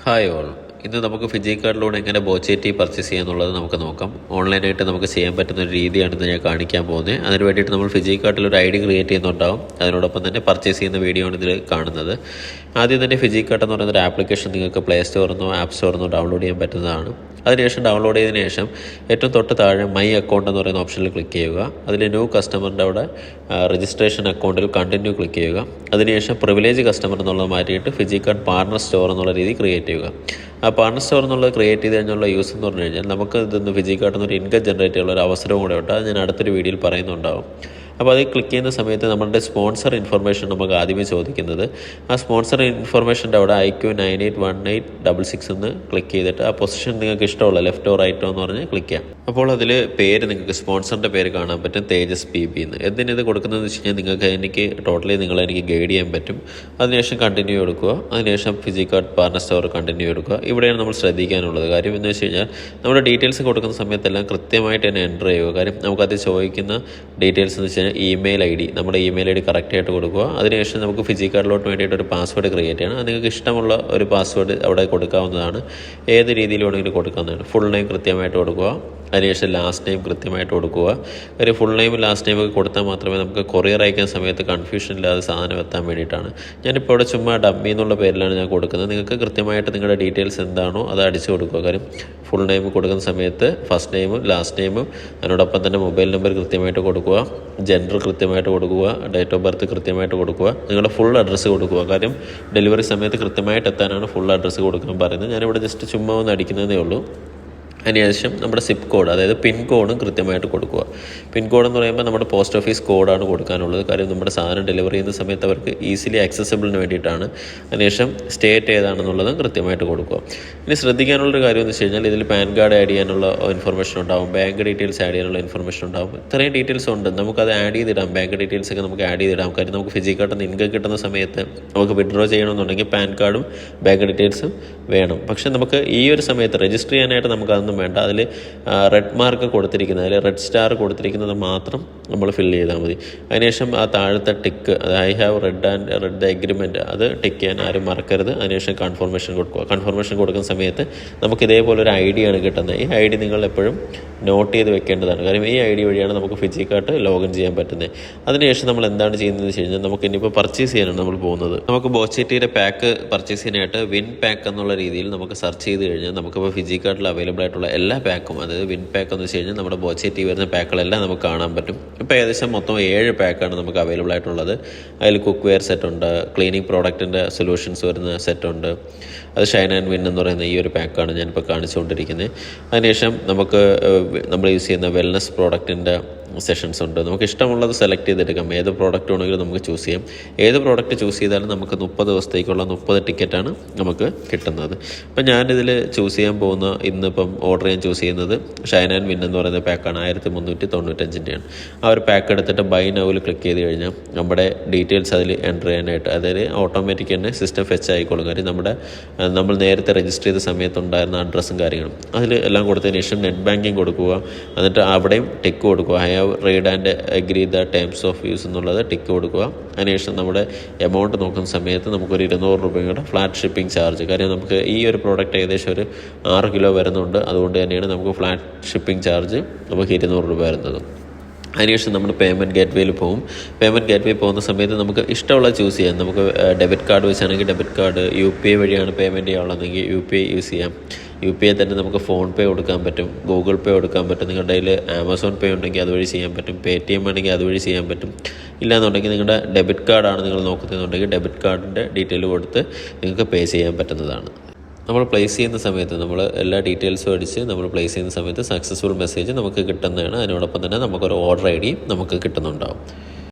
Hi all. ഇന്ന് നമുക്ക് Fiji കാർഡിലൂടെ എങ്ങനെ ബോച്ചേറ്റി പർച്ചേസ് ചെയ്യാന്നുള്ളത് നമുക്ക് നോക്കാം. ഓൺലൈനായിട്ട് നമുക്ക് ചെയ്യാൻ പറ്റുന്ന ഒരു രീതിയാണെന്ന് ഞാൻ കാണിക്കാൻ പോകുന്നത്. അതിന് വേണ്ടിയിട്ട് നമ്മൾ ഫിജി കാർഡിൽ ഒരു ID ക്രിയേറ്റ് ചെയ്യുന്നുണ്ടാവും. അതിനോടൊപ്പം തന്നെ പർച്ചേസ് ചെയ്യുന്ന വീഡിയോ ആണ് ഇതിൽ കാണുന്നത്. ആദ്യം തന്നെ ഫിജി കാർഡ് എന്ന് പറയുന്ന ഒരു ആപ്ലിക്കേഷൻ നിങ്ങൾക്ക് പ്ലേ സ്റ്റോറിൽ ആപ്പ് സ്റ്റോറിൽ ഡൗൺലോഡ് ചെയ്യാൻ പറ്റുന്നതാണ്. അതിനുശേഷം ഡൗൺലോഡ് ചെയ്തതിന് ശേഷം ഏറ്റവും തൊട്ട് താഴെ മൈ അക്കൗണ്ട് എന്ന് പറയുന്ന ഓപ്ഷനിൽ ക്ലിക്ക് ചെയ്യുക. അതിൽ ന്യൂ കസ്റ്റമറിൻ്റെ അവിടെ രജിസ്ട്രേഷൻ അക്കൗണ്ടിൽ കണ്ടിന്യൂ ക്ലിക്ക് ചെയ്യുക. അതിനുശേഷം പ്രിവിലേജ് കസ്റ്റമർ എന്നുള്ളത് മാറ്റിയിട്ട് ഫിജി കാർഡ് പാർട്ണർ സ്റ്റോർ എന്നുള്ള രീതി ക്രിയേറ്റ് ചെയ്യുക. ആ പാർട്ണർ സ്റ്റോർ എന്നുള്ളത് ക്രിയേറ്റ് ചെയ്ത് കഴിഞ്ഞുള്ള യൂസ് എന്ന് പറഞ്ഞു കഴിഞ്ഞാൽ നമുക്ക് ഇതൊന്ന് ഫിജി കാർഡിൽ നിന്ന് ഒരു ഇൻകം ജനറേറ്റ് ചെയ്യാനുള്ള ഒരു അവസരവും കൂടെ ഉണ്ട്. അത് ഞാൻ അടുത്തൊരു വീഡിയോയിൽ പറയുന്നുണ്ടാവും. അപ്പോൾ അത് ക്ലിക്ക് ചെയ്യുന്ന സമയത്ത് നമ്മുടെ സ്പോൺസർ ഇൻഫർമേഷൻ നമുക്ക് ആദ്യമേ ചോദിക്കുന്നത്. ആ സ്പോൺസർ ഇൻഫർമേഷൻ്റെ അവിടെ IQ981866 എന്ന് ക്ലിക്ക് ചെയ്തിട്ട് ആ പൊസിഷൻ നിങ്ങൾക്ക് ഇഷ്ടമുള്ള ലെഫ്റ്റോ റൈറ്റോ എന്ന് പറഞ്ഞ് ക്ലിക്ക് ചെയ്യാം. അപ്പോൾ അതിൽ പേര് നിങ്ങൾക്ക് സ്പോൺസറിൻ്റെ പേര് കാണാൻ പറ്റും, തേജസ് PB എന്ന്. എന്തിനത് കൊടുക്കുന്നതെന്ന് വെച്ച് കഴിഞ്ഞാൽ നിങ്ങൾക്ക് എനിക്ക് ഗൈഡ് ചെയ്യാൻ പറ്റും. അതിനുശേഷം കണ്ടിന്യൂ എടുക്കുക. അതിനുശേഷം Fiji card partner store continue എടുക്കുക. ഇവിടെയാണ് നമ്മൾ ശ്രദ്ധിക്കാനുള്ളത് കാര്യം എന്ന് വെച്ച് കഴിഞ്ഞാൽ നമ്മുടെ ഡീറ്റെയിൽസ് കൊടുക്കുന്ന സമയത്തെല്ലാം കൃത്യമായിട്ട് തന്നെ എൻ്റർ ചെയ്യുക. കാര്യം നമുക്കത് ചോദിക്കുന്ന ഡീറ്റെയിൽസ് എന്ന് വെച്ച് കഴിഞ്ഞാൽ ഇമെയിൽ ID, നമ്മുടെ ഇമെയിൽ ID കറക്റ്റായിട്ട് കൊടുക്കുക. അതിനുശേഷം നമുക്ക് ഫിജി കാർഡിലോട്ട് വേണ്ടിയിട്ട് ഒരു പാസ്വേഡ് ക്രിയേറ്റ് ചെയ്യണം. അത് നിങ്ങൾക്ക് ഇഷ്ടമുള്ള ഒരു പാസ്വേഡ് അവിടെ കൊടുക്കാവുന്നതാണ്. ഏത് രീതിയിൽ വേണമെങ്കിലും കൊടുക്കാവുന്നതാണ്. ഫുൾ നെയിം കൃത്യമായിട്ട് കൊടുക്കുക. അതിനുശേഷം ലാസ്റ്റ് നെയിം കൃത്യമായിട്ട് കൊടുക്കുക. ഒരു ഫുൾ നെയിമും ലാസ്റ്റ് നെയിമൊക്കെ കൊടുത്താൽ മാത്രമേ നമുക്ക് കൊറിയർ അയക്കുന്ന സമയത്ത് കൺഫ്യൂഷൻ ഇല്ലാതെ സാധനം എത്താൻ വേണ്ടിയിട്ടാണ്. ഞാനിപ്പോൾ ഇവിടെ ചുമ്മാ ഡമ്മി എന്നുള്ള പേരിലാണ് ഞാൻ കൊടുക്കുന്നത്. നിങ്ങൾക്ക് കൃത്യമായിട്ട് നിങ്ങളുടെ ഡീറ്റെയിൽസ് എന്താണോ അത് അടിച്ചു കൊടുക്കുക. കാര്യം ഫുൾ നെയിം കൊടുക്കുന്ന സമയത്ത് ഫസ്റ്റ് നെയിമും ലാസ്റ്റ് നെയിമും അതിനോടൊപ്പം തന്നെ മൊബൈൽ നമ്പർ കൃത്യമായിട്ട് കൊടുക്കുക, ജെൻഡർ കൃത്യമായിട്ട് കൊടുക്കുക, ഡേറ്റ് ഓഫ് ബർത്ത് കൃത്യമായിട്ട് കൊടുക്കുക, നിങ്ങളുടെ ഫുൾ അഡ്രസ്സ് കൊടുക്കുക. കാര്യം ഡെലിവറി സമയത്ത് കൃത്യമായിട്ട് എത്താനാണ് ഫുൾ അഡ്രസ്സ് കൊടുക്കാൻ പറയുന്നത്. ഞാനിവിടെ ജസ്റ്റ് ചുമ്മാ ഒന്ന് അടിക്കുന്നതേ ഉള്ളൂ. അതിനുശേഷം നമ്മുടെ സിപ്പ് കോഡ്, അതായത് പിൻ കോഡും കൃത്യമായിട്ട് കൊടുക്കുക. പിൻ കോഡ് എന്ന് പറയുമ്പോൾ നമ്മുടെ പോസ്റ്റ് ഓഫീസ് കോഡാണ് കൊടുക്കാനുള്ളത്. കാര്യം നമ്മുടെ സാധനം ഡെലിവറി ചെയ്യുന്ന സമയത്ത് അവർക്ക് ഈസിലി ആക്സസിബിളിന് വേണ്ടിയിട്ടാണ്. അതിനുശേഷം സ്റ്റേറ്റ് ഏതാണെന്നുള്ളതും കൃത്യമായിട്ട് കൊടുക്കുക. ഇനി ശ്രദ്ധിക്കാനുള്ളൊരു കാര്യം എന്ന് വെച്ച് കഴിഞ്ഞാൽ ഇതിൽ പാൻ കാർഡ് ആഡ് ചെയ്യാനുള്ള ഇൻഫർമേഷൻ ഉണ്ടാവും, ബാങ്ക് ഡീറ്റെയിൽസ് ആഡ് ചെയ്യാനുള്ള ഇൻഫർമേഷൻ ഉണ്ടാവും. ഇത്രയും ഡീറ്റെയിൽസ് ഉണ്ട്. നമുക്കത് ആഡ് ചെയ്തിടാം. ബാങ്ക് ഡീറ്റെയിൽസ് ഒക്കെ നമുക്ക് ആഡ് ചെയ്തിടാം. കാര്യം നമുക്ക് ഫിജി കാർഡിൽ നിന്ന് ഇൻകം കിട്ടുന്ന സമയത്ത് നമുക്ക് വിഡ്രോ ചെയ്യണമെന്നുണ്ടെങ്കിൽ പാൻ കാർഡും ബാങ്ക് ഡീറ്റെയിൽസും വേണം. പക്ഷേ നമുക്ക് ഈ ഒരു സമയത്ത് രജിസ്റ്റർ ചെയ്യാനായിട്ട് നമുക്കതൊന്നും വേണ്ട. അതിൽ റെഡ് മാർക്ക് കൊടുത്തിരിക്കുന്നത്, അതിൽ റെഡ് സ്റ്റാർ കൊടുത്തിരിക്കുന്നത് മാത്രം നമ്മൾ ഫില്ല് ചെയ്താൽ മതി. അതിനുശേഷം ആ താഴത്തെ ടിക്ക്, അത് ഐ ഹാവ് റെഡ് എഗ്രിമെൻറ്റ്, അത് ടിക്ക് ചെയ്യാൻ ആരും മറക്കരുത്. അതിനുശേഷം കൺഫർമേഷൻ കൊടുക്കുക. കൺഫർമേഷൻ കൊടുക്കുന്ന സമയത്ത് നമുക്ക് ഇതേപോലെ ഒരു ID ആണ് കിട്ടുന്നത്. ഈ ID നിങ്ങൾ എപ്പോഴും നോട്ട് ചെയ്ത് വെക്കേണ്ടതാണ്. കാര്യം ഈ ID വഴിയാണ് നമുക്ക് ഫിജി കാർഡ് ലോഗിൻ ചെയ്യാൻ പറ്റുന്നത്. അതിനുശേഷം നമ്മൾ എന്താണ് ചെയ്യുന്നതെന്ന് വെച്ച് കഴിഞ്ഞാൽ നമുക്ക് ഇനിയിപ്പോൾ പർച്ചേസ് ചെയ്യാനാണ് നമ്മൾ പോകുന്നത്. നമുക്ക് ബോച്ചേറ്റിയുടെ പാക്ക് പർച്ചേസ് ചെയ്യാനായിട്ട് വിൻ പാക്ക് എന്നുള്ള രീതിയിൽ നമുക്ക് സെർച്ച് ചെയ്ത് കഴിഞ്ഞാൽ നമുക്കിപ്പോൾ ഫിജി കാർഡിൽ അവൈലബിൾ ആയിട്ടുള്ള എല്ലാ പാക്കും, അതായത് വിൻ പാക്ക് എന്ന് വെച്ച് കഴിഞ്ഞാൽ നമ്മുടെ ബോച്ചേറ്റി വരുന്ന പാക്കുകളെല്ലാം നമുക്ക് കാണാൻ പറ്റും. ഇപ്പോൾ ഏകദേശം മൊത്തം 7 പാക്കാണ് നമുക്ക് അവൈലബിൾ ആയിട്ടുള്ളത്. അതിൽ കുക്ക് വെയർ സെറ്റ് ഉണ്ട്, ക്ലീനിങ് പ്രോഡക്റ്റിൻ്റെ സൊല്യൂഷൻസ് വരുന്ന സെറ്റ് ഉണ്ട്. അത് ഷൈൻ ആൻഡ് വിൻ എന്ന് പറയുന്ന ഈ ഒരു പാക്കാണ് ഞാനിപ്പോൾ കാണിച്ചുകൊണ്ടിരിക്കുന്നത്. അതിനുശേഷം നമുക്ക് നമ്മൾ യൂസ് ചെയ്യുന്ന വെൽനസ് പ്രോഡക്റ്റിൻ്റെ സെഷൻസ് ഉണ്ട്. നമുക്ക് ഇഷ്ടമുള്ളത് സെലക്ട് ചെയ്തെടുക്കാം. ഏത് പ്രോഡക്റ്റ് വേണമെങ്കിലും നമുക്ക് ചൂസ് ചെയ്യാം. ഏത് പ്രോഡക്റ്റ് ചൂസ് ചെയ്താലും നമുക്ക് 30 ദിവസത്തേക്കുള്ള 30 ടിക്കറ്റാണ് നമുക്ക് കിട്ടുന്നത്. ഇപ്പം ഞാനിതിൽ ചൂസ് ചെയ്യാൻ പോകുന്ന, ഇന്നിപ്പം ഓർഡർ ചെയ്യാൻ ചൂസ് ചെയ്യുന്നത് ഷൈൻ ആൻഡ് വിൻ എന്ന് പറയുന്ന പാക്കാണ്. 1395-ൻ്റെയാണ്. ആ ഒരു പാക്ക് എടുത്തിട്ട് ബൈ നൗവിൽ ക്ലിക്ക് ചെയ്ത് കഴിഞ്ഞാൽ നമ്മുടെ ഡീറ്റെയിൽസ് അതിൽ എൻ്റർ ചെയ്യാനായിട്ട്, അതായത് ഓട്ടോമാറ്റിക് തന്നെ സിസ്റ്റം ഫെച്ച് ആയിക്കോളും. കാര്യം നമ്മൾ നേരത്തെ രജിസ്റ്റർ ചെയ്ത സമയത്തുണ്ടായിരുന്ന അഡ്രസ്സും കാര്യങ്ങളും അതിൽ എല്ലാം കൊടുത്തതിന് ശേഷം നെറ്റ് ബാങ്കിങ് കൊടുക്കുക. എന്നിട്ട് അവിടെയും ടിക്ക് കൊടുക്കുക. I have read and agree the terms of use എന്നുള്ളത് ടിക്ക് കൊടുക്കുക. അതിനുശേഷം നമ്മുടെ എമൗണ്ട് നോക്കുന്ന സമയത്ത് നമുക്കൊരു 200 രൂപയുടെ ഫ്ലാറ്റ് ഷിപ്പിംഗ് ചാർജ്. കാര്യം നമുക്ക് ഈ ഒരു പ്രോഡക്റ്റ് ഏകദേശം ഒരു 6 കിലോ വരുന്നുണ്ട്. അതുകൊണ്ട് തന്നെയാണ് നമുക്ക് ഫ്ലാറ്റ് ഷിപ്പിംഗ് ചാർജ് നമുക്ക് 200 രൂപ വരുന്നത്. അതിനുശേഷം നമ്മൾ പേയ്മെൻറ്റ് ഗേറ്റ്വേയിൽ പോകും. പേയ്മെൻറ്റ് ഗേറ്റ്വേ പോകുന്ന സമയത്ത് നമുക്ക് ഇഷ്ടമുള്ള ചൂസ് ചെയ്യാം. നമുക്ക് ഡെബിറ്റ് കാർഡ് വെച്ചാണെങ്കിൽ ഡെബിറ്റ് കാർഡ്, UPI വഴിയാണ് പേയ്മെൻറ്റ് ചെയ്യാനുള്ളതെങ്കിൽ UPI യൂസ് ചെയ്യാം. UPI തന്നെ നമുക്ക് ഫോൺ പേ കൊടുക്കാൻ പറ്റും, ഗൂഗിൾ പേ കൊടുക്കാൻ പറ്റും. നിങ്ങളുടെ കയ്യിൽ ആമസോൺ പേ ഉണ്ടെങ്കിൽ അതുവഴി ചെയ്യാൻ പറ്റും, PayTM ആണെങ്കിൽ അതുവഴി ചെയ്യാൻ പറ്റും. ഇല്ലാന്നുണ്ടെങ്കിൽ നിങ്ങളുടെ ഡെബിറ്റ് കാർഡാണ് നിങ്ങൾ നോക്കുന്നതെന്നുണ്ടെങ്കിൽ ഡെബിറ്റ് കാർഡിൻ്റെ ഡീറ്റെയിൽ കൊടുത്ത് നിങ്ങൾക്ക് പേ ചെയ്യാൻ പറ്റുന്നതാണ്. നമ്മൾ പ്ലേസ് ചെയ്യുന്ന സമയത്ത് നമ്മൾ എല്ലാ ഡീറ്റെയിൽസും അടിച്ച് നമ്മൾ പ്ലേസ് ചെയ്യുന്ന സമയത്ത് സക്സസ്ഫുൾ മെസ്സേജ് നമുക്ക് കിട്ടുന്നതാണ്. അതിനോടൊപ്പം തന്നെ നമുക്കൊരു ഓർഡർ ID നമുക്ക് കിട്ടുന്നുണ്ടാവും.